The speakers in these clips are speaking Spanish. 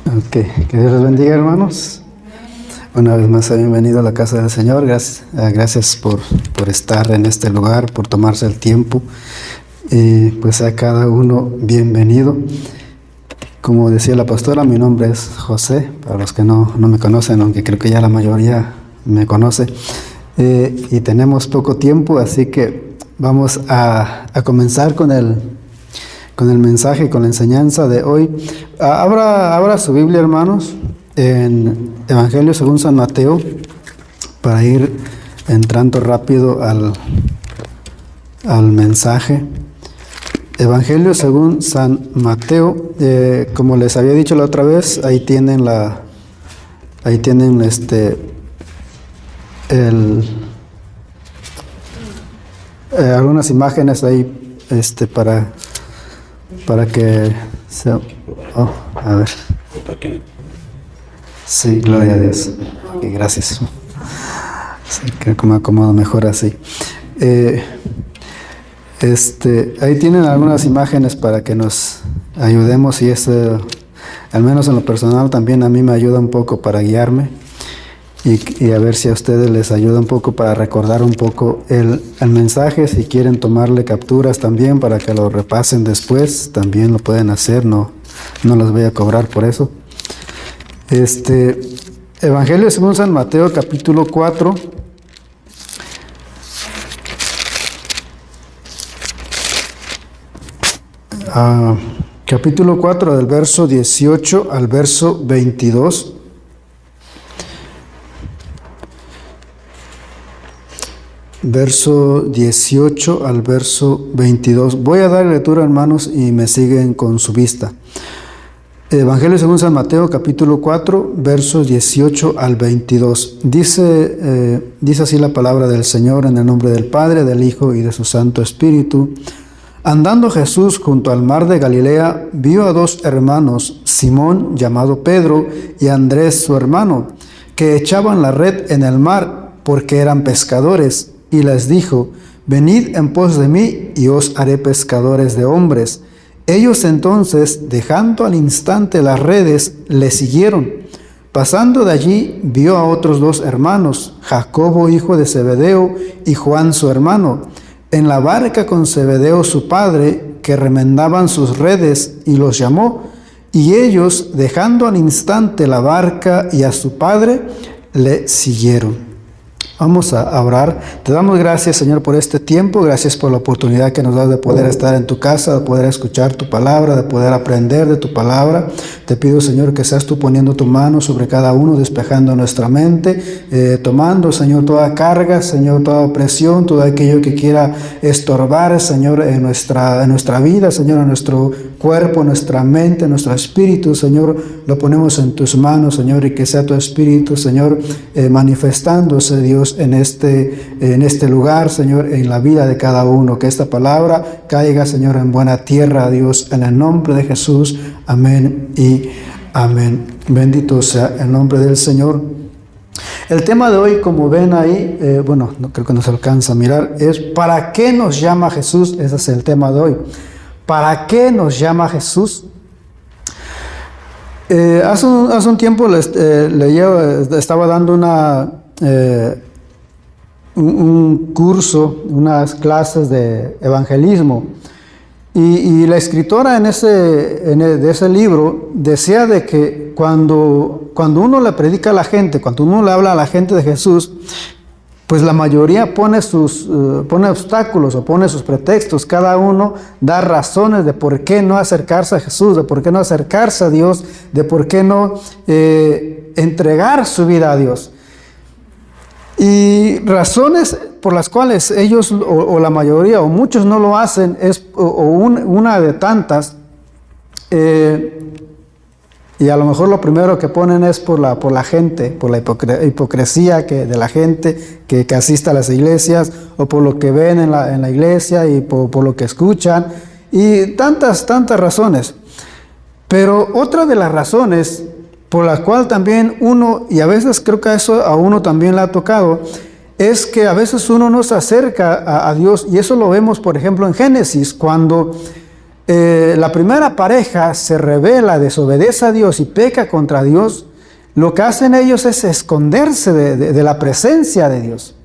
Ok, que Dios les bendiga, hermanos. Una vez más, bienvenido a la casa del Señor. Gracias por estar en este lugar, por tomarse el tiempo. Pues a cada uno, bienvenido. Como decía la pastora, mi nombre es José, para los que no me conocen, aunque creo que ya la mayoría me conoce. Y tenemos poco tiempo, así que vamos a comenzar con el mensaje, con la enseñanza de hoy. Abra su Biblia, hermanos, en Evangelio según San Mateo, para ir entrando rápido al mensaje. Evangelio según San Mateo, como les había dicho la otra vez, ahí tienen algunas imágenes ahí, para que se... Oh, a ver. Sí, gloria a Dios. Ok, gracias. Sí, creo que me acomodo mejor así. Ahí tienen algunas imágenes para que nos ayudemos, y al menos en lo personal, también a mí me ayuda un poco para guiarme y a ver si a ustedes les ayuda un poco para recordar un poco el mensaje. Si quieren tomarle capturas también para que lo repasen después, también lo pueden hacer, no los voy a cobrar por eso. Evangelio según San Mateo, capítulo 4. Capítulo 4, del verso 18 al verso 22. Verso 18 al verso 22. Voy a dar lectura, hermanos, y me siguen con su vista. Evangelio según San Mateo, capítulo 4, versos 18 al 22. Dice así la palabra del Señor, en el nombre del Padre, del Hijo y de su Santo Espíritu. Andando Jesús junto al mar de Galilea, vio a dos hermanos, Simón, llamado Pedro, y Andrés, su hermano, que echaban la red en el mar, porque eran pescadores, y les dijo: venid en pos de mí, y os haré pescadores de hombres. Ellos entonces, dejando al instante las redes, le siguieron. Pasando de allí, vio a otros dos hermanos, Jacobo, hijo de Zebedeo, y Juan, su hermano, en la barca con Zebedeo, su padre, que remendaban sus redes, y los llamó. Y ellos, dejando al instante la barca y a su padre, le siguieron. Vamos a orar. Te damos gracias, Señor, por este tiempo. Gracias por la oportunidad que nos das de poder estar en tu casa, de poder escuchar tu palabra, de poder aprender de tu palabra. Te pido, Señor, que seas tú poniendo tu mano sobre cada uno, despejando nuestra mente, tomando, Señor, toda carga, Señor, toda opresión, todo aquello que quiera estorbar, Señor, en nuestra vida, Señor, en nuestro cuerpo, nuestra mente, nuestro espíritu, Señor, lo ponemos en tus manos, Señor, y que sea tu espíritu, Señor, manifestándose, Dios, en este lugar, Señor, en la vida de cada uno. Que esta palabra caiga, Señor, en buena tierra, Dios, en el nombre de Jesús. Amén y amén. Bendito sea el nombre del Señor. El tema de hoy, como ven ahí, no creo que nos alcanza a mirar, es ¿para qué nos llama Jesús? Ese es el tema de hoy. ¿Para qué nos llama Jesús? Hace un tiempo estaba dando un curso, unas clases de evangelismo, y la escritora de ese libro decía de que cuando uno le predica a la gente, cuando uno le habla a la gente de Jesús, pues la mayoría pone obstáculos o pone sus pretextos. Cada uno da razones de por qué no acercarse a Jesús, de por qué no acercarse a Dios, de por qué no entregar su vida a Dios. Y razones por las cuales ellos, o la mayoría, o muchos no lo hacen, una de tantas, y a lo mejor lo primero que ponen es por la gente, por la hipocresía de la gente que asiste a las iglesias, o por lo que ven en la iglesia, y por lo que escuchan, y tantas razones. Pero otra de las razones por la cual también uno, y a veces creo que eso a uno también le ha tocado, es que a veces uno no se acerca a Dios, y eso lo vemos, por ejemplo, en Génesis, cuando la primera pareja se rebela, desobedece a Dios y peca contra Dios, lo que hacen ellos es esconderse de la presencia de Dios.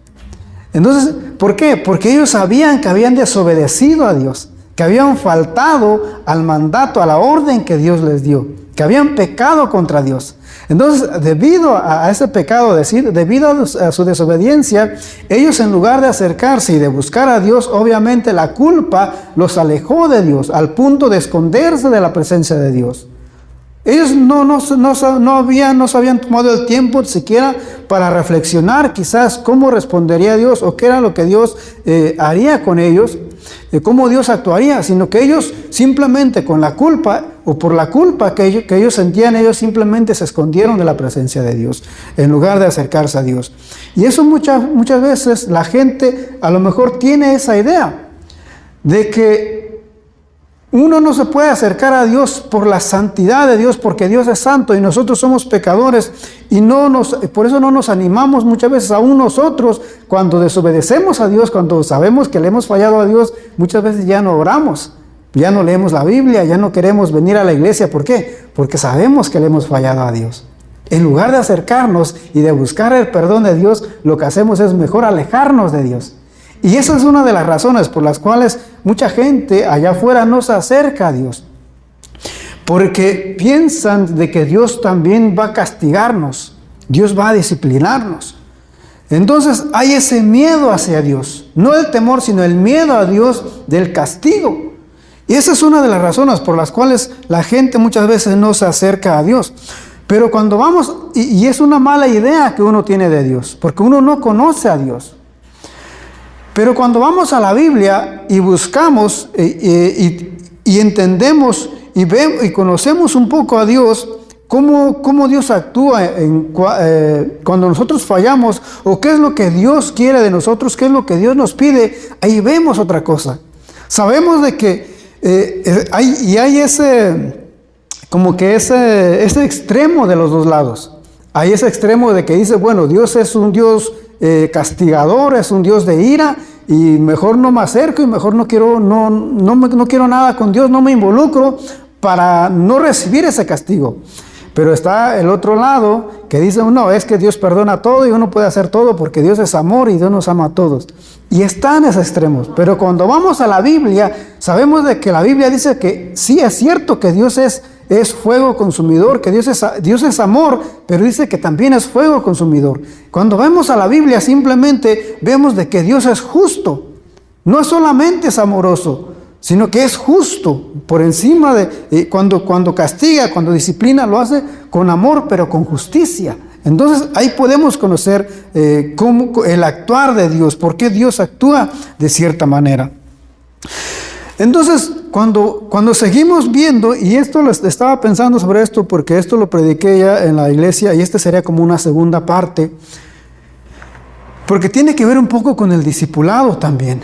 Entonces, ¿por qué? Porque ellos sabían que habían desobedecido a Dios, que habían faltado al mandato, a la orden que Dios les dio, que habían pecado contra Dios. Entonces, debido a ese pecado, debido a su desobediencia, ellos, en lugar de acercarse y de buscar a Dios, obviamente la culpa los alejó de Dios, al punto de esconderse de la presencia de Dios. Ellos no se habían tomado el tiempo siquiera para reflexionar quizás cómo respondería Dios o qué era lo que Dios haría con ellos, cómo Dios actuaría, sino que ellos simplemente con la culpa o por la culpa que ellos sentían, ellos simplemente se escondieron de la presencia de Dios en lugar de acercarse a Dios. Y eso muchas veces la gente a lo mejor tiene esa idea de que uno no se puede acercar a Dios por la santidad de Dios, porque Dios es santo y nosotros somos pecadores, y por eso no nos animamos muchas veces, aún nosotros, cuando desobedecemos a Dios, cuando sabemos que le hemos fallado a Dios, muchas veces ya no oramos, ya no leemos la Biblia, ya no queremos venir a la iglesia. ¿Por qué? Porque sabemos que le hemos fallado a Dios. En lugar de acercarnos y de buscar el perdón de Dios, lo que hacemos es mejor alejarnos de Dios. Y esa es una de las razones por las cuales mucha gente allá afuera no se acerca a Dios. Porque piensan de que Dios también va a castigarnos, Dios va a disciplinarnos. Entonces hay ese miedo hacia Dios, no el temor, sino el miedo a Dios del castigo. Y esa es una de las razones por las cuales la gente muchas veces no se acerca a Dios. Pero cuando vamos, y es una mala idea que uno tiene de Dios, porque uno no conoce a Dios. Pero cuando vamos a la Biblia y buscamos y entendemos y conocemos un poco a Dios, cómo Dios actúa cuando nosotros fallamos, o qué es lo que Dios quiere de nosotros, qué es lo que Dios nos pide, ahí vemos otra cosa. Sabemos de que hay ese extremo de los dos lados. Hay ese extremo de que dice, bueno, Dios es un Dios castigador, es un Dios de ira, y mejor no me acerco y mejor no quiero nada con Dios, no me involucro para no recibir ese castigo. Pero está el otro lado que dice, no, es que Dios perdona todo y uno puede hacer todo porque Dios es amor y Dios nos ama a todos. Y están esos extremos. Pero cuando vamos a la Biblia, sabemos de que la Biblia dice que sí es cierto que Dios es fuego consumidor, que Dios es amor, pero dice que también es fuego consumidor. Cuando vemos a la Biblia, simplemente vemos de que Dios es justo. No solamente es amoroso, sino que es justo por encima de cuando castiga, cuando disciplina, lo hace con amor, pero con justicia. Entonces ahí podemos conocer cómo el actuar de Dios, por qué Dios actúa de cierta manera. Entonces, cuando seguimos viendo, y esto estaba pensando sobre esto porque esto lo prediqué ya en la iglesia, y este sería como una segunda parte, porque tiene que ver un poco con el discipulado también.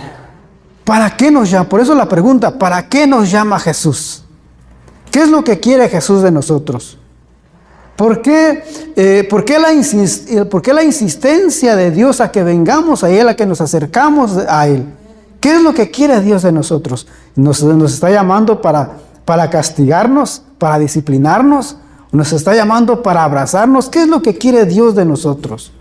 ¿Para qué nos llama? Por eso la pregunta, ¿para qué nos llama Jesús? ¿Qué es lo que quiere Jesús de nosotros? ¿Por qué la insistencia de Dios a que vengamos a Él, a que nos acercamos a Él? ¿Qué es lo que quiere Dios de nosotros? ¿Nos está llamando para castigarnos, para disciplinarnos? ¿Nos está llamando para abrazarnos? ¿Qué es lo que quiere Dios de nosotros?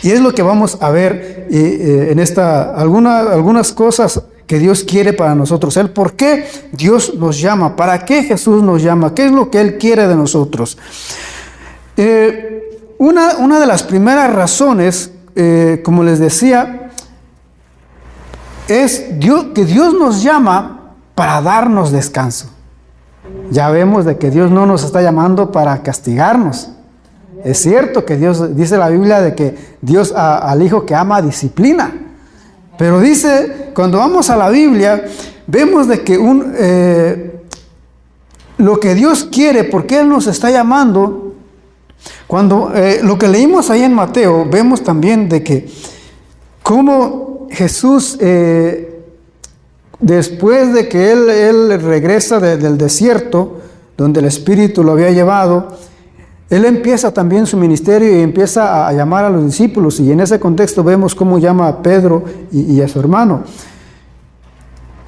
Y es lo que vamos a ver en algunas cosas que Dios quiere para nosotros. El por qué Dios nos llama, para qué Jesús nos llama, qué es lo que Él quiere de nosotros. Una de las primeras razones, como les decía, es que Dios nos llama para darnos descanso. Ya vemos de que Dios no nos está llamando para castigarnos. Es cierto que Dios, dice la Biblia, de que Dios al hijo que ama disciplina. Pero dice, cuando vamos a la Biblia, vemos de que lo que Dios quiere, porque Él nos está llamando, cuando lo que leímos ahí en Mateo, vemos también de que cómo Jesús, después de que él regresa del desierto, donde el Espíritu lo había llevado, Él empieza también su ministerio y empieza a llamar a los discípulos. Y en ese contexto vemos cómo llama a Pedro y a su hermano.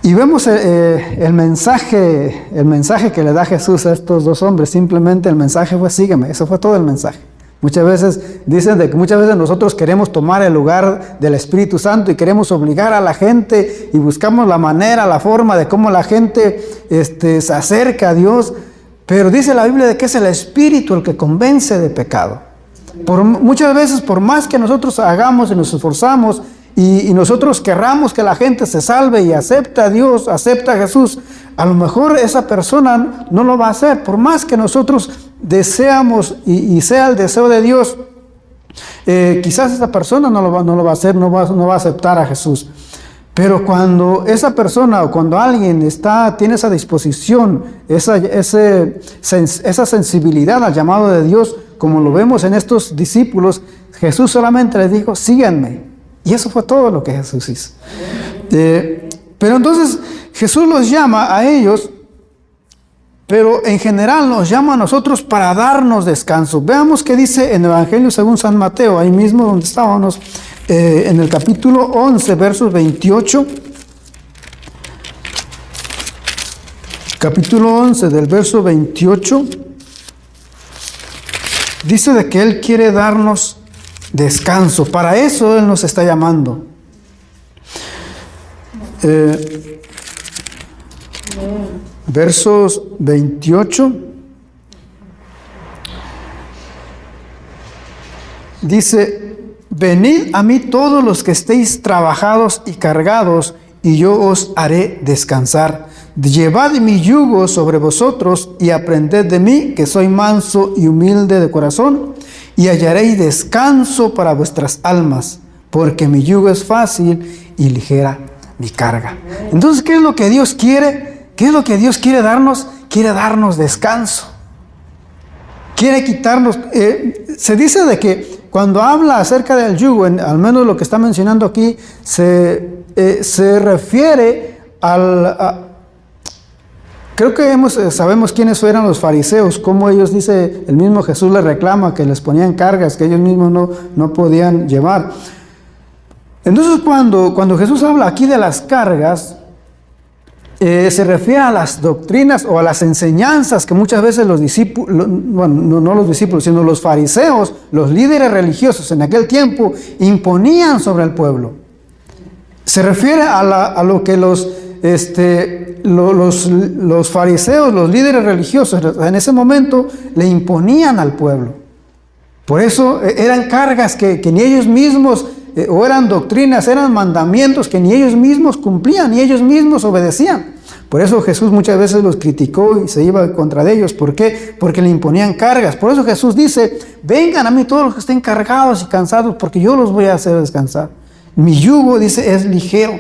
Y vemos el mensaje que le da Jesús a estos dos hombres. Simplemente el mensaje fue sígueme. Eso fue todo el mensaje. Muchas veces dicen de que muchas veces nosotros queremos tomar el lugar del Espíritu Santo y queremos obligar a la gente y buscamos la manera, la forma de cómo la gente se acerca a Dios. Pero dice la Biblia de que es el Espíritu el que convence de pecado. Muchas veces, por más que nosotros hagamos y nos esforzamos y nosotros querramos que la gente se salve y acepte a Dios, acepte a Jesús, a lo mejor esa persona no lo va a hacer. Por más que nosotros deseamos y sea el deseo de Dios, quizás esa persona no lo va a hacer, no va a aceptar a Jesús. Pero cuando esa persona o cuando alguien tiene esa disposición, esa sensibilidad al llamado de Dios, como lo vemos en estos discípulos, Jesús solamente les dijo, síganme. Y eso fue todo lo que Jesús hizo. Pero entonces Jesús los llama a ellos, pero en general nos llama a nosotros para darnos descanso. Veamos qué dice en el Evangelio según San Mateo, ahí mismo donde estábamos, en el capítulo 11, versos 28. Capítulo 11 del verso 28. Dice de que Él quiere darnos descanso. Para eso Él nos está llamando. Versos 28. Dice, venid a mí todos los que estéis trabajados y cargados, y yo os haré descansar. Llevad mi yugo sobre vosotros y aprended de mí, que soy manso y humilde de corazón, y hallaréis descanso para vuestras almas, porque mi yugo es fácil y ligera mi carga. Entonces, ¿qué es lo que Dios quiere? ¿Qué es lo que Dios quiere darnos? Quiere darnos descanso. Quiere quitarnos. Se dice de que cuando habla acerca del yugo, al menos lo que está mencionando aquí, se refiere creo que sabemos quiénes eran los fariseos, cómo ellos, dice el mismo Jesús les reclama que les ponían cargas que ellos mismos no podían llevar. Entonces cuando Jesús habla aquí de las cargas, se refiere a las doctrinas o a las enseñanzas que muchas veces los discípulos, bueno, no los discípulos, sino los fariseos, los líderes religiosos en aquel tiempo imponían sobre el pueblo. Se refiere a lo que los fariseos, los líderes religiosos en ese momento le imponían al pueblo. Por eso eran cargas que ni ellos mismos, o eran doctrinas, eran mandamientos que ni ellos mismos cumplían, ni ellos mismos obedecían. Por eso Jesús muchas veces los criticó y se iba contra de ellos. ¿Por qué? Porque le imponían cargas. Por eso Jesús dice, vengan a mí todos los que estén cargados y cansados, porque yo los voy a hacer descansar. Mi yugo, dice, es ligero.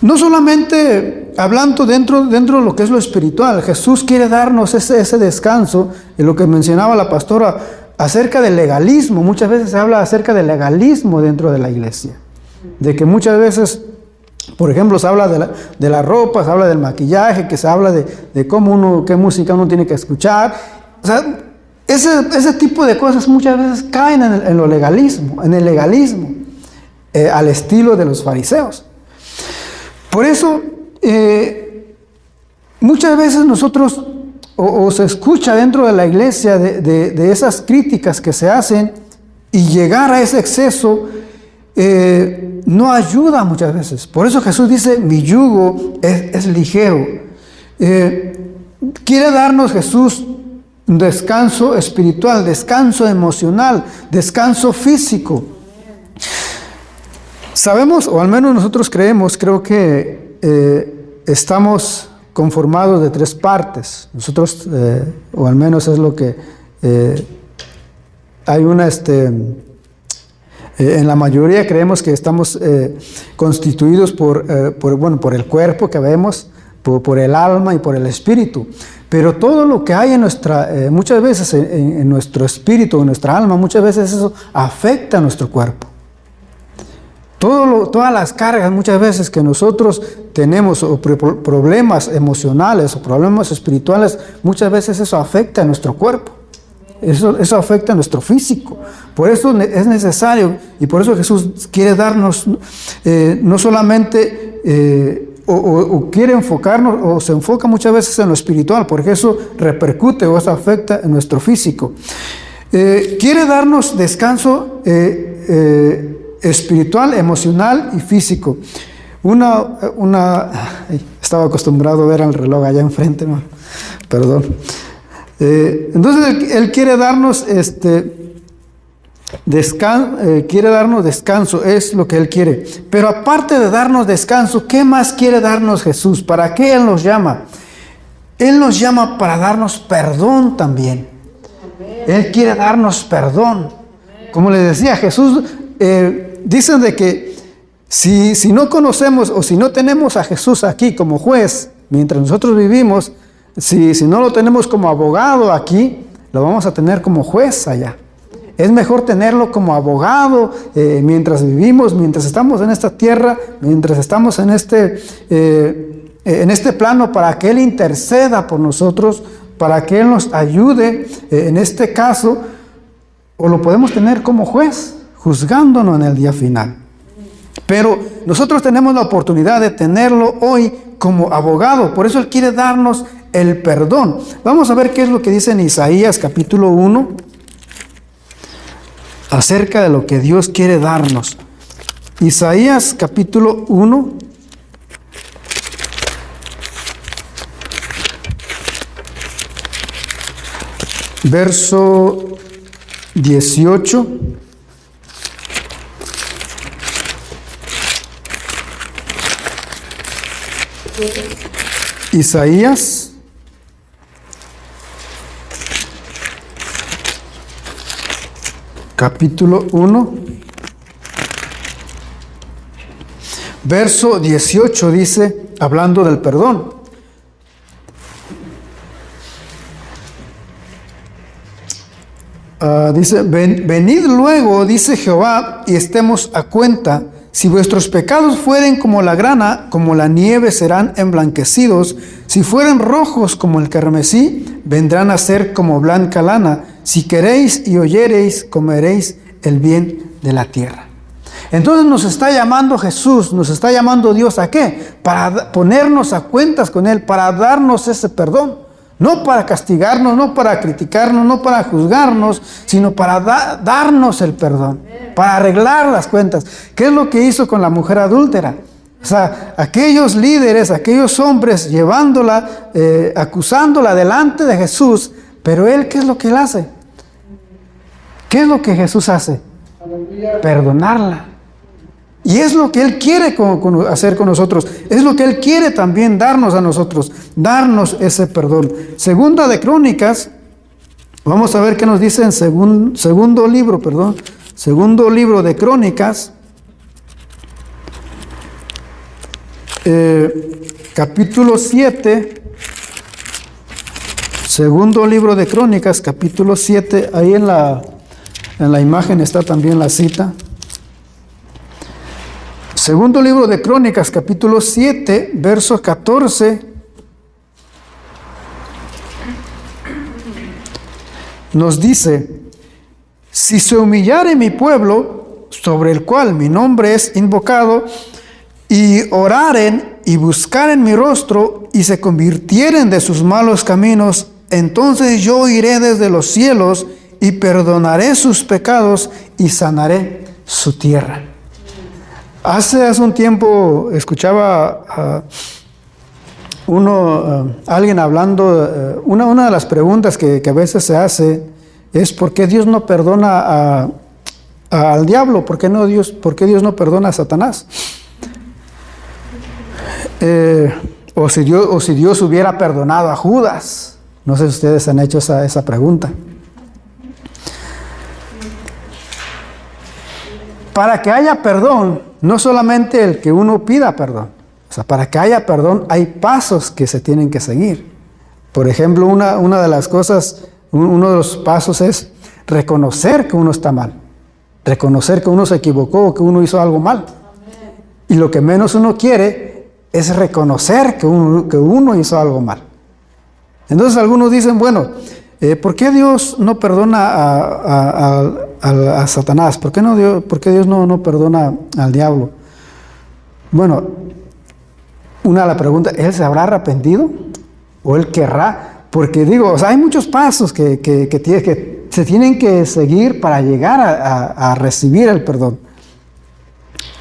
No solamente hablando dentro de lo que es lo espiritual, Jesús quiere darnos ese descanso, en lo que mencionaba la pastora, acerca del legalismo. Muchas veces se habla acerca del legalismo dentro de la iglesia. De que muchas veces, por ejemplo, se habla de la ropa, se habla del maquillaje, que se habla de qué música uno tiene que escuchar. O sea, ese tipo de cosas muchas veces caen en el legalismo, al estilo de los fariseos. Por eso, muchas veces nosotros, o se escucha dentro de la iglesia de esas críticas que se hacen, y llegar a ese exceso no ayuda muchas veces. Por eso Jesús dice, mi yugo es ligero. Quiere darnos Jesús un descanso espiritual, descanso emocional, descanso físico. Sabemos, o al menos nosotros creo que estamos conformados de tres partes. Nosotros, o al menos es lo que hay una, en la mayoría creemos que estamos constituidos por el cuerpo que vemos, por el alma y por el espíritu. Pero todo lo que hay en muchas veces en nuestro espíritu, en nuestra alma, muchas veces eso afecta a nuestro cuerpo. Todas las cargas muchas veces que nosotros tenemos, o problemas emocionales o problemas espirituales, muchas veces eso afecta a nuestro cuerpo. Eso afecta a nuestro físico. Por eso es necesario, y por eso Jesús quiere darnos, no solamente, o quiere enfocarnos, o se enfoca muchas veces en lo espiritual, porque eso repercute o eso afecta en nuestro físico. Quiere darnos descanso espiritual, emocional y físico. Estaba acostumbrado a ver al reloj allá enfrente, ¿no? Perdón. Entonces Él quiere darnos quiere darnos descanso, es lo que Él quiere. Pero aparte de darnos descanso, ¿qué más quiere darnos Jesús? ¿Para qué Él nos llama? Él nos llama para darnos perdón también. Él quiere darnos perdón. Como les decía, Jesús, dicen de que si no conocemos o si no tenemos a Jesús aquí como juez, mientras nosotros vivimos, si no lo tenemos como abogado aquí, lo vamos a tener como juez allá. Es mejor tenerlo como abogado mientras vivimos, mientras estamos en esta tierra, mientras estamos en este plano, para que Él interceda por nosotros, para que Él nos ayude en este caso, o lo podemos tener como juez, juzgándonos en el día final. Pero nosotros tenemos la oportunidad de tenerlo hoy como abogado, por eso Él quiere darnos el perdón. Vamos a ver qué es lo que dice en Isaías capítulo 1, acerca de lo que Dios quiere darnos. Isaías capítulo 1, verso 18. Isaías capítulo 1, verso 18 dice, hablando del perdón: dice, venid luego, dice Jehová, y estemos a cuenta. Si vuestros pecados fueren como la grana, como la nieve serán emblanquecidos. Si fueren rojos como el carmesí, vendrán a ser como blanca lana. Si queréis y oyereis, comeréis el bien de la tierra. Entonces nos está llamando Jesús, nos está llamando Dios, ¿a qué? Para ponernos a cuentas con Él, para darnos ese perdón. No para castigarnos, no para criticarnos, no para juzgarnos, sino para darnos el perdón, para arreglar las cuentas. ¿Qué es lo que hizo con la mujer adúltera? O sea, aquellos líderes, aquellos hombres llevándola, acusándola delante de Jesús, pero Él, ¿qué es lo que Él hace? ¿Qué es lo que Jesús hace? Perdonarla. Y es lo que Él quiere hacer con nosotros. Es lo que Él quiere también darnos a nosotros. Darnos ese perdón. Segunda de Crónicas. Vamos a ver qué nos dice en segundo libro de Crónicas. Capítulo 7. Segundo libro de Crónicas, capítulo 7. Ahí en la imagen está también la cita. Segundo libro de Crónicas, capítulo 7, verso 14, nos dice: si se humillare mi pueblo, sobre el cual mi nombre es invocado, y oraren y buscaren mi rostro, y se convirtieren de sus malos caminos, entonces yo iré desde los cielos, y perdonaré sus pecados, y sanaré su tierra. Hace un tiempo escuchaba a alguien hablando, una de las preguntas que a veces se hace es: ¿por qué Dios no perdona al diablo? ¿Por qué Dios no perdona a Satanás? O si Dios hubiera perdonado a Judas. No sé si ustedes han hecho esa pregunta. Para que haya perdón, no solamente el que uno pida perdón. O sea, para que haya perdón hay pasos que se tienen que seguir. Por ejemplo, una de las cosas, uno de los pasos es reconocer que uno está mal. Reconocer que uno se equivocó o que uno hizo algo mal. Y lo que menos uno quiere es reconocer que uno hizo algo mal. Entonces algunos dicen, bueno, ¿por qué Dios no perdona a Satanás? ¿Por qué Dios no perdona al diablo? Bueno, una de las preguntas, ¿él se habrá arrepentido? ¿O él querrá? Porque digo, o sea, hay muchos pasos que se tienen que seguir para llegar a recibir el perdón.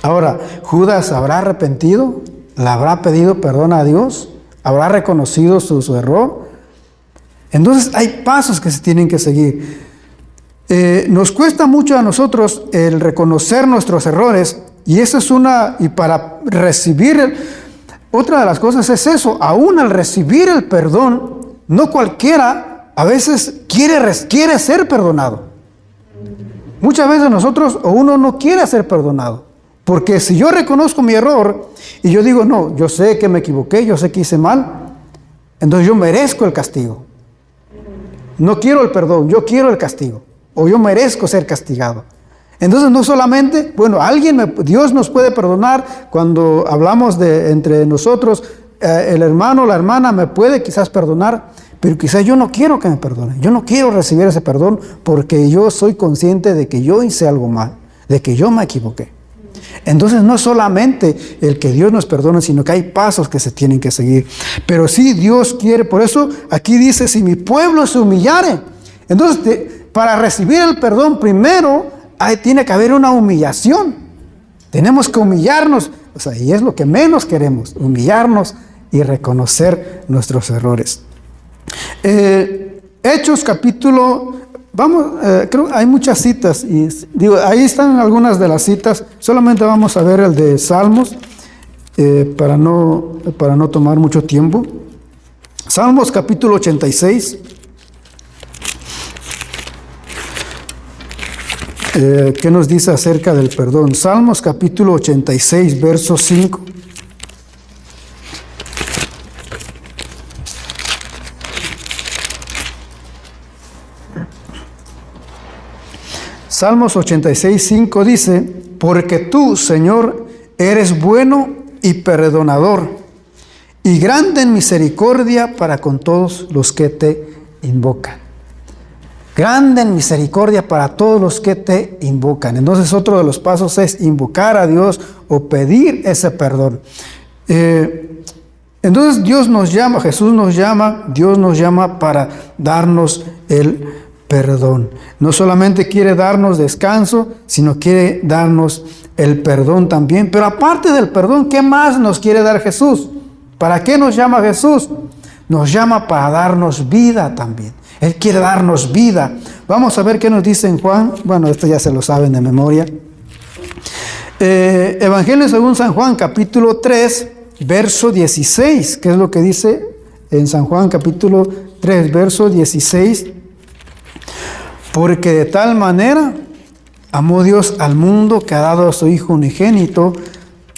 Ahora, ¿Judas habrá arrepentido? ¿Le habrá pedido perdón a Dios? ¿Habrá reconocido su error? Entonces hay pasos que se tienen que seguir. Nos cuesta mucho a nosotros el reconocer nuestros errores, y eso es y para recibir, otra de las cosas es eso, aún al recibir el perdón, no cualquiera a veces quiere ser perdonado. Muchas veces nosotros o uno no quiere ser perdonado, porque si yo reconozco mi error y yo digo, no, yo sé que me equivoqué, yo sé que hice mal, entonces yo merezco el castigo. No quiero el perdón, yo quiero el castigo, o yo merezco ser castigado. Entonces no solamente, bueno, Dios nos puede perdonar cuando hablamos entre nosotros, el hermano o la hermana me puede quizás perdonar, pero quizás yo no quiero que me perdone, yo no quiero recibir ese perdón porque yo soy consciente de que yo hice algo mal, de que yo me equivoqué. Entonces no solamente el que Dios nos perdone, sino que hay pasos que se tienen que seguir. Pero sí Dios quiere, por eso aquí dice, si mi pueblo se humillare. Entonces para recibir el perdón primero tiene que haber una humillación. Tenemos que humillarnos, o sea, y es lo que menos queremos, humillarnos y reconocer nuestros errores. Hechos capítulo... creo que hay muchas citas y digo, ahí están algunas de las citas. Solamente vamos a ver el de Salmos para no tomar mucho tiempo. Salmos capítulo 86. ¿Qué nos dice acerca del perdón? Salmos capítulo 86, verso 5. Salmos 86, 5 dice, porque tú, Señor, eres bueno y perdonador, y grande en misericordia para con todos los que te invocan. Grande en misericordia para todos los que te invocan. Entonces otro de los pasos es invocar a Dios o pedir ese perdón. Entonces Dios nos llama, Dios nos llama para darnos el perdón. No solamente quiere darnos descanso, sino quiere darnos el perdón también. Pero aparte del perdón, ¿qué más nos quiere dar Jesús? ¿Para qué nos llama Jesús? Nos llama para darnos vida también. Él quiere darnos vida. Vamos a ver qué nos dice en Juan. Bueno, esto ya se lo saben de memoria. Evangelio según San Juan, capítulo 3, verso 16. ¿Qué es lo que dice en San Juan, capítulo 3, verso 16? Porque de tal manera amó Dios al mundo que ha dado a su Hijo unigénito,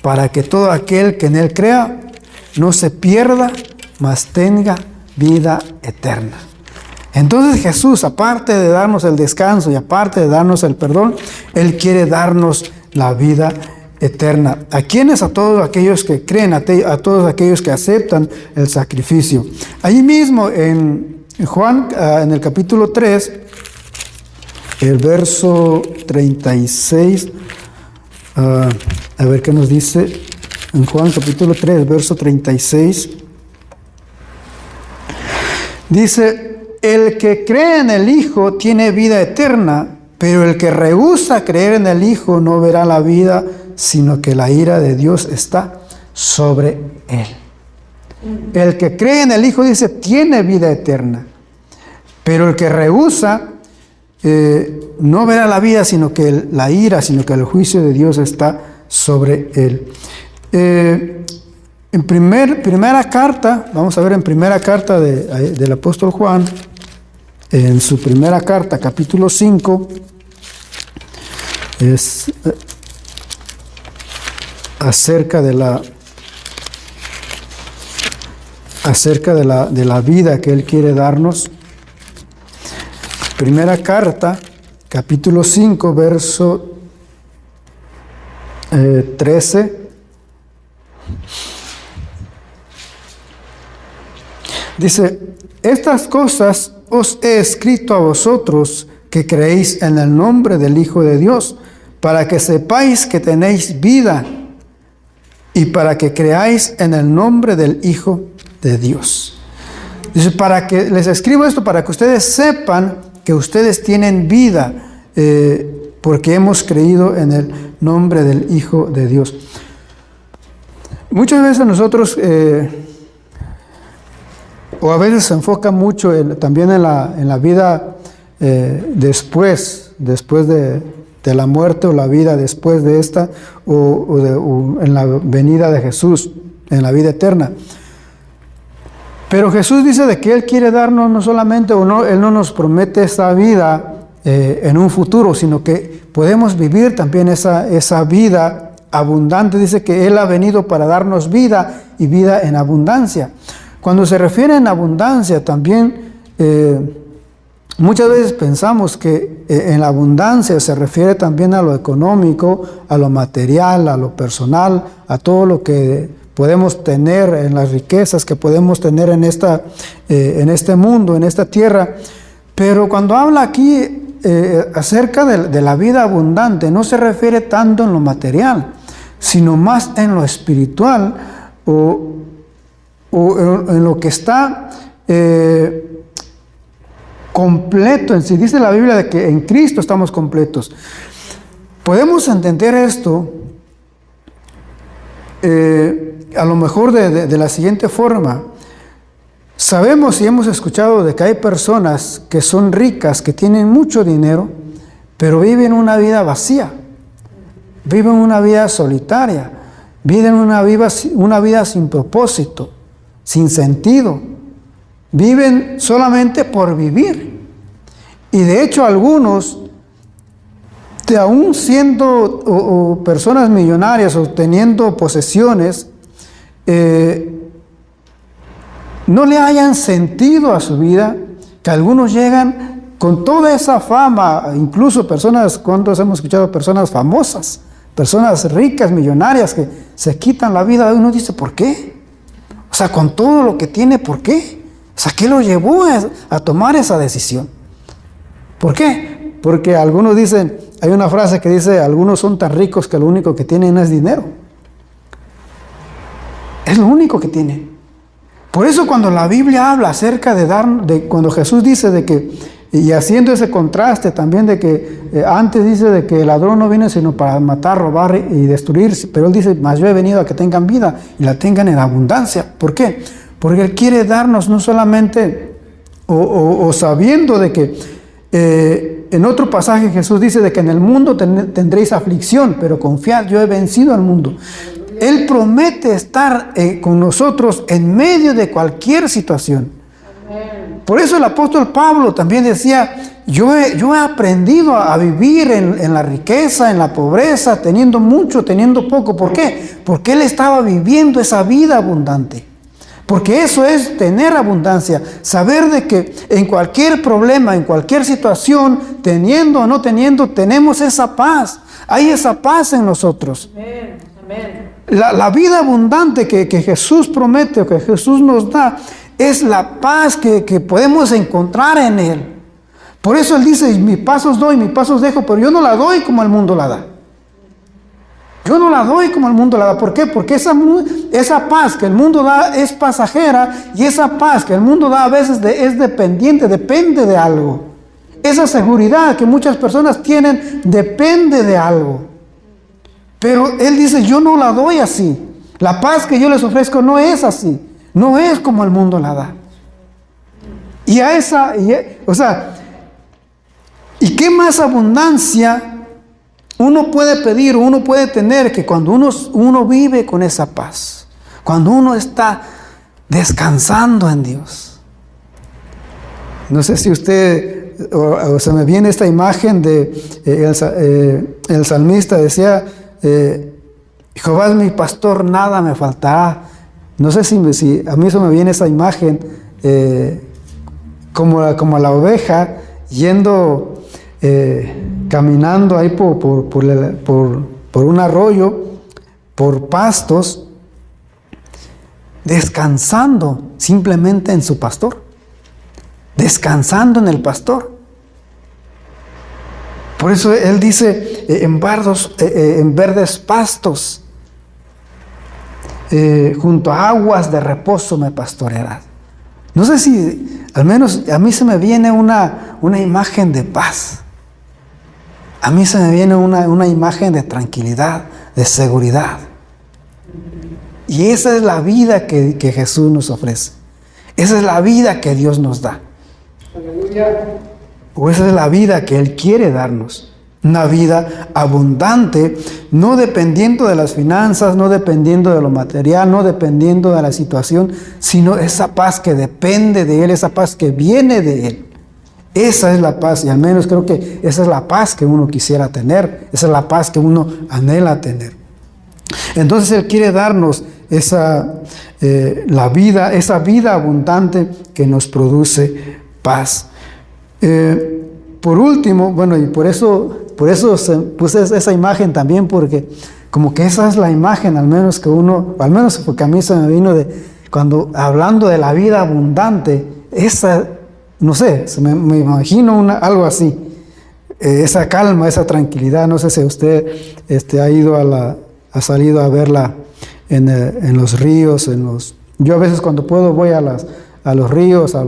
para que todo aquel que en Él crea no se pierda, mas tenga vida eterna. Entonces Jesús, aparte de darnos el descanso y aparte de darnos el perdón, Él quiere darnos la vida eterna. ¿A quiénes? A todos aquellos que creen, a todos aquellos que aceptan el sacrificio. Allí mismo en Juan, en el capítulo 3, el verso 36, a ver qué nos dice en Juan capítulo 3, verso 36. Dice, el que cree en el Hijo tiene vida eterna, pero el que rehúsa creer en el Hijo no verá la vida, sino que la ira de Dios está sobre él. El que cree en el Hijo, dice, tiene vida eterna, pero el que rehúsa no verá la vida, sino que la ira, sino que el juicio de Dios está sobre él. En primera carta, vamos a ver en primera carta del apóstol Juan, en su primera carta, capítulo 5, es acerca de la vida que Él quiere darnos. Primera carta, capítulo 5, verso 13. Dice, estas cosas os he escrito a vosotros que creéis en el nombre del Hijo de Dios, para que sepáis que tenéis vida y para que creáis en el nombre del Hijo de Dios. Dice, para que les escribo esto, para que ustedes sepan que ustedes tienen vida, porque hemos creído en el nombre del Hijo de Dios. Muchas veces nosotros, o a veces se enfoca mucho también en la vida después de la muerte, o la vida después de esta, o en la venida de Jesús, en la vida eterna. Pero Jesús dice de que Él quiere darnos no solamente, Él no nos promete esa vida en un futuro, sino que podemos vivir también esa vida abundante. Dice que Él ha venido para darnos vida y vida en abundancia. Cuando se refiere en abundancia también, muchas veces pensamos que en la abundancia se refiere también a lo económico, a lo material, a lo personal, a todo lo que podemos tener, en las riquezas que podemos tener en este mundo, en esta tierra. Pero cuando habla aquí acerca de la vida abundante, no se refiere tanto en lo material, sino más en lo espiritual, o en lo que está completo en sí. Dice la Biblia de que en Cristo estamos completos. Podemos entender esto a lo mejor de la siguiente forma. Sabemos y hemos escuchado de que hay personas que son ricas, que tienen mucho dinero, pero viven una vida vacía, viven una vida solitaria, viven una vida sin propósito, sin sentido. Viven solamente por vivir. Y de hecho algunos, aún siendo personas millonarias o teniendo posesiones, no le hayan sentido a su vida, que algunos llegan con toda esa fama, incluso personas, ¿cuántos hemos escuchado personas famosas, personas ricas, millonarias, que se quitan la vida? Uno dice, ¿por qué? O sea, con todo lo que tiene, ¿por qué? O sea, ¿qué lo llevó a tomar esa decisión? ¿Por qué? Porque algunos dicen, hay una frase que dice, algunos son tan ricos que lo único que tienen es dinero. Es lo único que tienen. Por eso cuando la Biblia habla acerca cuando Jesús dice de que, y haciendo ese contraste también de que antes dice de que el ladrón no viene sino para matar, robar y destruir, pero Él dice, mas yo he venido a que tengan vida y la tengan en abundancia. ¿Por qué? Porque Él quiere darnos no solamente, o sabiendo de que en otro pasaje Jesús dice de que en el mundo tendréis aflicción, pero confiad, yo he vencido al mundo. Él promete estar con nosotros en medio de cualquier situación. Por eso el apóstol Pablo también decía, yo he aprendido a vivir en la riqueza, en la pobreza, teniendo mucho, teniendo poco. ¿Por qué? Porque él estaba viviendo esa vida abundante. Porque eso es tener abundancia, saber de que en cualquier problema, en cualquier situación, teniendo o no teniendo, tenemos esa paz. Hay esa paz en nosotros. Amén. Amén. La vida abundante que Jesús promete o que Jesús nos da es la paz que podemos encontrar en Él. Por eso Él dice, mi paz os doy, mi paz os dejo, pero yo no la doy como el mundo la da. Yo no la doy como el mundo la da. ¿Por qué? Porque esa paz que el mundo da es pasajera, y esa paz que el mundo da a veces es dependiente, depende de algo. Esa seguridad que muchas personas tienen depende de algo. Pero Él dice, yo no la doy así. La paz que yo les ofrezco no es así. No es como el mundo la da. ¿Y qué más abundancia uno puede pedir, uno puede tener, que cuando uno vive con esa paz? Cuando uno está descansando en Dios. No sé si usted, o se me viene esta imagen de el salmista decía, Jehová es mi pastor, nada me faltará. No sé si a mí se me viene esa imagen como la oveja yendo, caminando ahí por un arroyo, por pastos, descansando simplemente en su pastor. descansando en el pastor. Por eso Él dice, en verdes pastos, junto a aguas de reposo me pastorearás. No sé si, al menos a mí se me viene una imagen de paz. A mí se me viene una imagen de tranquilidad, de seguridad. Y esa es la vida que Jesús nos ofrece. Esa es la vida que Dios nos da. Aleluya. O esa es la vida que Él quiere darnos. Una vida abundante, no dependiendo de las finanzas, no dependiendo de lo material, no dependiendo de la situación, sino esa paz que depende de Él, esa paz que viene de Él. Esa es la paz, y al menos creo que esa es la paz que uno quisiera tener, esa es la paz que uno anhela tener. Entonces Él quiere darnos esa vida abundante que nos produce paz. Por último, bueno, y por eso puse esa imagen también, porque como que esa es la imagen, al menos porque a mí se me vino cuando hablando de la vida abundante, esa, no sé, me imagino algo así, esa calma, esa tranquilidad. No sé si usted ha salido a verla en los ríos, yo a veces cuando puedo voy a los ríos, a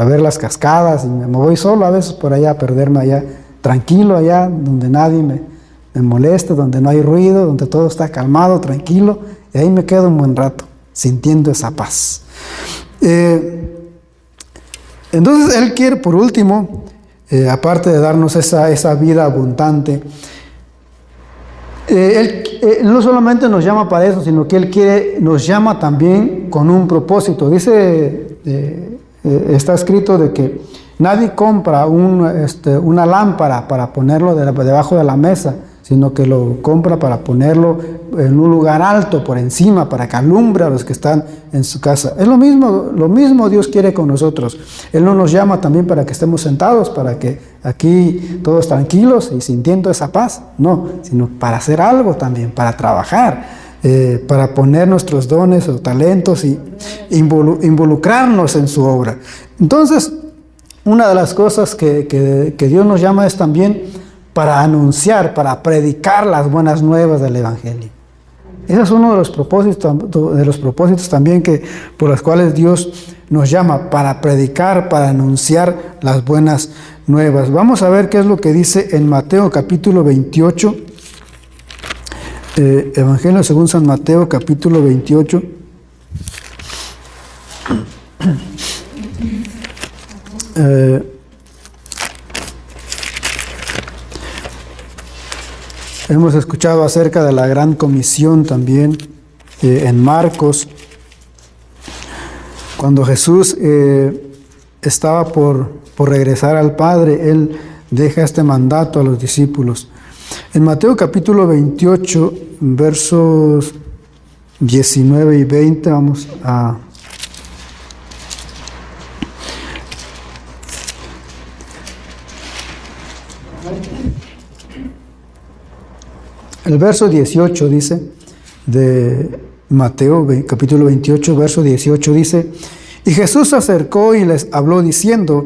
ver las cascadas, y me voy solo a veces por allá, a perderme allá, tranquilo allá, donde nadie me moleste, donde no hay ruido, donde todo está calmado, tranquilo, y ahí me quedo un buen rato, sintiendo esa paz. Entonces Él quiere, por último, aparte de darnos esa vida abundante, Él no solamente nos llama para eso, sino que Él nos llama también con un propósito. Dice, está escrito de que nadie compra una lámpara para ponerlo debajo de la mesa, sino que lo compra para ponerlo en un lugar alto, por encima, para que alumbre a los que están en su casa. Es lo mismo Dios quiere con nosotros. Él no nos llama también para que estemos sentados, para que aquí todos tranquilos y sintiendo esa paz, no, sino para hacer algo también, para trabajar, para poner nuestros dones o talentos y involucrarnos en su obra. Entonces, una de las cosas que Dios nos llama es también para anunciar, para predicar las buenas nuevas del Evangelio. Ese es uno de los propósitos también por los cuales Dios nos llama, para predicar, para anunciar las buenas nuevas. Vamos a ver qué es lo que dice en Mateo capítulo 28, Evangelio según San Mateo capítulo 28. Hemos escuchado acerca de la gran comisión también en Marcos, cuando Jesús estaba por regresar al Padre. Él deja este mandato a los discípulos. En Mateo capítulo 28, versos 19 y 20, vamos a... El verso 18 dice, de Mateo capítulo 28, verso 18 dice, y Jesús se acercó y les habló diciendo,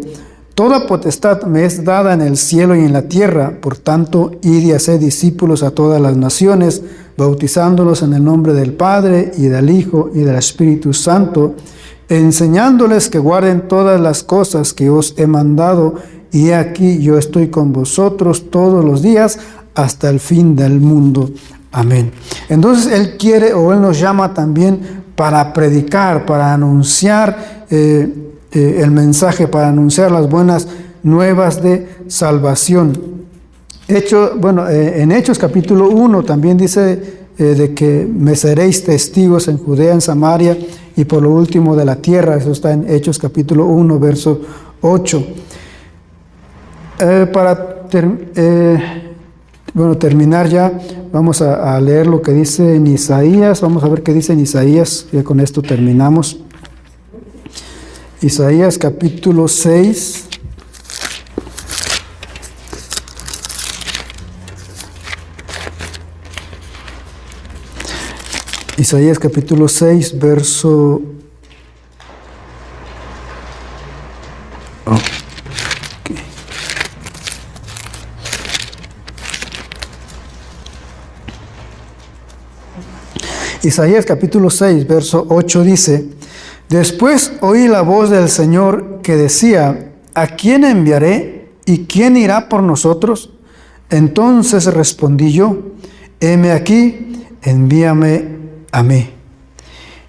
toda potestad me es dada en el cielo y en la tierra, por tanto, id y haced discípulos a todas las naciones, bautizándolos en el nombre del Padre y del Hijo y del Espíritu Santo, enseñándoles que guarden todas las cosas que os he mandado, y he aquí yo estoy con vosotros todos los días, hasta el fin del mundo. Amén. Entonces Él quiere, o Él nos llama también para predicar, para anunciar el mensaje, para anunciar las buenas nuevas de salvación. En Hechos capítulo 1 también dice de que me seréis testigos en Judea, en Samaria y por lo último de la tierra. Eso está en Hechos capítulo 1, verso 8. Terminar ya, vamos a leer lo que dice en Isaías. Vamos a ver qué dice en Isaías, ya con esto terminamos. Isaías capítulo 6. Isaías capítulo 6, verso Ok. Isaías capítulo 6, verso 8 dice: Después oí la voz del Señor que decía: ¿A quién enviaré y quién irá por nosotros? Entonces respondí yo: heme aquí, envíame a mí.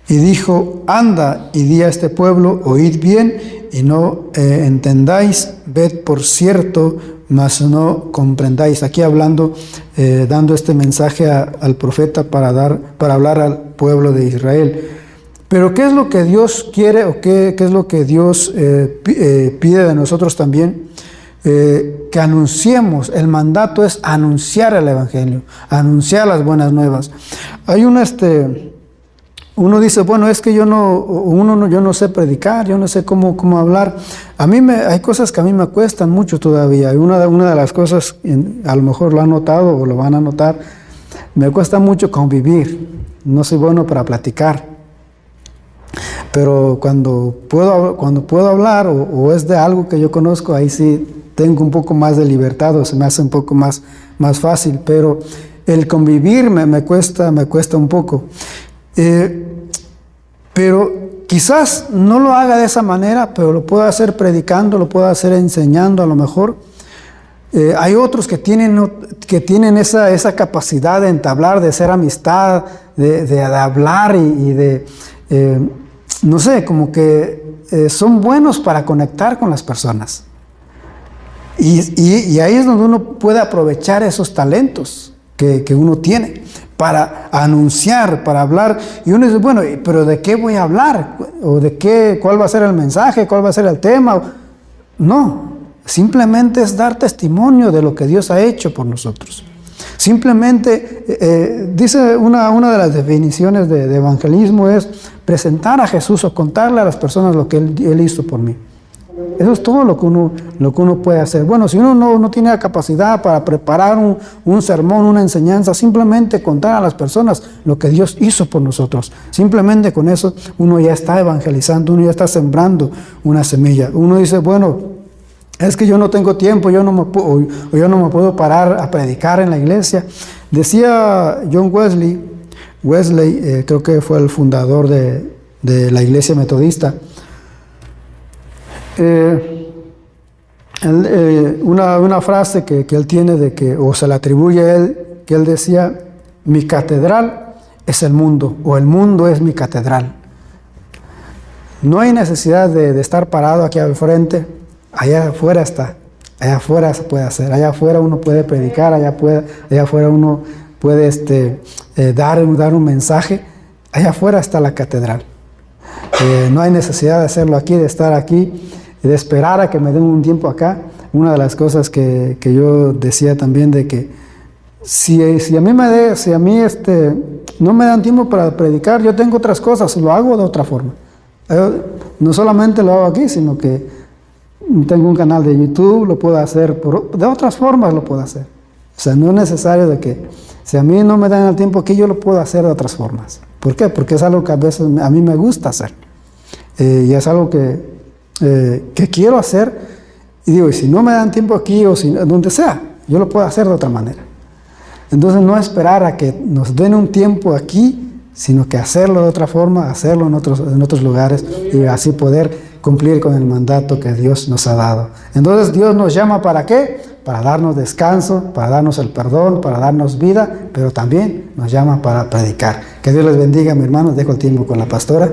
Y dijo: anda y di a este pueblo, oíd bien y no entendáis, ved por cierto, mas no comprendáis. Aquí hablando, dando este mensaje al profeta para hablar al pueblo de Israel. Pero ¿qué es lo que Dios quiere o qué es lo que Dios pide de nosotros también? Que anunciemos. El mandato es anunciar el evangelio, anunciar las buenas nuevas. Hay uno dice, bueno, es que yo no sé predicar, yo no sé cómo hablar. Hay cosas que a mí me cuestan mucho todavía. Y una de las cosas, a lo mejor lo han notado o lo van a notar, me cuesta mucho convivir. No soy bueno para platicar. Pero cuando puedo hablar o es de algo que yo conozco, ahí sí tengo un poco más de libertad o se me hace un poco más fácil. Pero el convivir me cuesta un poco. Pero quizás no lo haga de esa manera, pero lo puedo hacer predicando, lo puedo hacer enseñando a lo mejor. Hay otros que tienen esa capacidad de entablar, de hacer amistad, de hablar y de, no sé, como que son buenos para conectar con las personas. Y ahí es donde uno puede aprovechar esos talentos que uno tiene para anunciar, para hablar. Y uno dice, bueno, pero ¿de qué voy a hablar? ¿O cuál va a ser el mensaje? ¿Cuál va a ser el tema? No, simplemente es dar testimonio de lo que Dios ha hecho por nosotros. Simplemente, dice una de las definiciones de evangelismo es presentar a Jesús o contarle a las personas lo que Él hizo por mí. Eso es todo lo que uno puede hacer. Bueno, si uno no tiene la capacidad para preparar un sermón, una enseñanza, simplemente contar a las personas lo que Dios hizo por nosotros. Simplemente con eso uno ya está evangelizando, uno ya está sembrando una semilla. Uno dice, bueno, es que yo no tengo tiempo, yo no me puedo parar a predicar en la iglesia. Decía John Wesley, creo que fue el fundador de la iglesia metodista. Una frase que él tiene o se le atribuye a él, que él decía: mi catedral es el mundo, o el mundo es mi catedral. No hay necesidad de estar parado aquí al frente, allá afuera está, allá afuera se puede hacer, allá afuera uno puede predicar, allá afuera uno puede dar un mensaje, allá afuera está la catedral. No hay necesidad de hacerlo aquí, de estar aquí, de esperar a que me den un tiempo acá. Una de las cosas que yo decía también, de que si a mí no me dan tiempo para predicar, yo tengo otras cosas, lo hago de otra forma. No solamente lo hago aquí, sino que tengo un canal de YouTube, lo puedo hacer de otras formas, lo puedo hacer. O sea, no es necesario de que, si a mí no me dan el tiempo aquí, yo lo puedo hacer de otras formas. ¿Por qué? Porque es algo que a veces a mí me gusta hacer. Y es algo que quiero hacer, y digo, y si no me dan tiempo aquí o donde sea, yo lo puedo hacer de otra manera. Entonces no esperar a que nos den un tiempo aquí, sino que hacerlo de otra forma, hacerlo en otros lugares, y así poder cumplir con el mandato que Dios nos ha dado. Entonces Dios nos llama ¿para qué? Para darnos descanso, para darnos el perdón, para darnos vida, pero también nos llama para predicar. Que Dios les bendiga, mi hermano. Dejo el tiempo con la pastora.